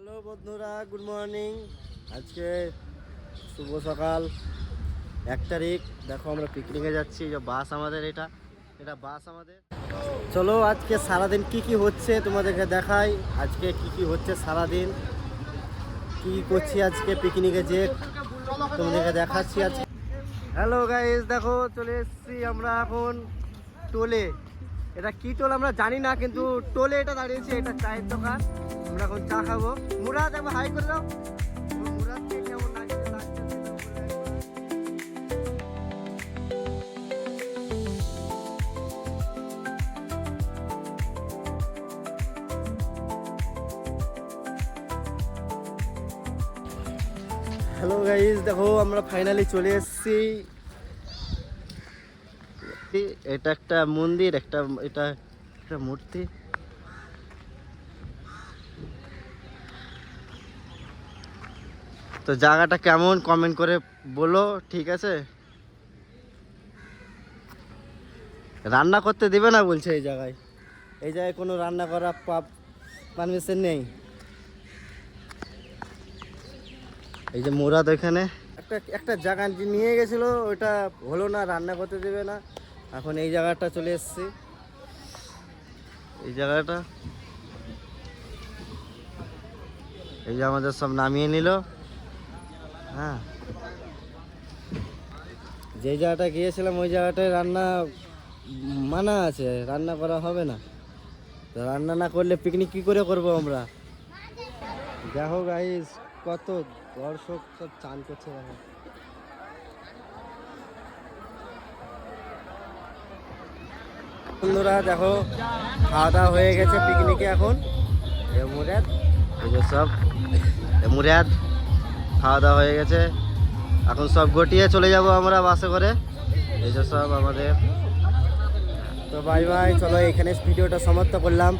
Hello বন্ধুরা, good morning. আজকে শুভ সকাল 1 তারিখ। দেখো আমরা পিকনিকে যাচ্ছি। যে বাস আমাদের, এটা বাস আমাদের। চলো আজকে সারাদিন কি কি হচ্ছে তোমাদেরকে দেখাই। আজকে কি কি হচ্ছে সারাদিন, কি করছি আজকে পিকনিকে যে তোমাদেরকে দেখাচ্ছি আজকে। হ্যালো গাইস, দেখো চলে এসেছি আমরা এখন টোলে। এটা কি টোল আমরা জানি না, কিন্তু টোলে এটা দাঁড়িয়েছে। এটা চায়ের দোকান। আমরা এখন চা খাবো। মুরাদ একবার হাই করে দাও। মুরাদকে কেমন লাগছে হ্যালো গাইস, দেখো আমরা ফাইনালি চলে এসেছি। এটা একটা মন্দির, এটা একটা মূর্তি। তো জায়গাটা কেমন কমেন্ট করে বলো, ঠিক আছে? রান্না করতে দেবে না বলছে এই জায়গায়। এই জায়গায় কোনো রান্না করা পারমিশন নেই। এই যে মুরাদ ওইখানে একটা জায়গা নিয়ে গেছিলো, ওইটা হলো না, রান্না করতে দেবে না। এখন এই জায়গাটা চলে এসেছি। এই জায়গাটা, এই যে আমাদের সব নামিয়ে নিল। হ্যাঁ, যে জায়গাটা গিয়েছিলাম ওই জায়গাটায় রান্না মানা আছে, রান্না করা হবে না। তো রান্না না করলে পিকনিক কি করে করবো আমরা? দেখো গাইস, কত দর্শক সব চান করছে। দেখো বন্ধুরা, দেখো খাওয়া দাওয়া হয়ে গেছে পিকনিকে। এখন মুরাদ, এই যে সব মুরাদ খাওয়া দাওয়া হয়ে গেছে। এখন সব গটিয়ে চলে যাব আমরা বাসে করে। এই যে সব আমাদের। তো বাই বাই, চলো এখানে ভিডিওটা সমাপ্ত করলাম।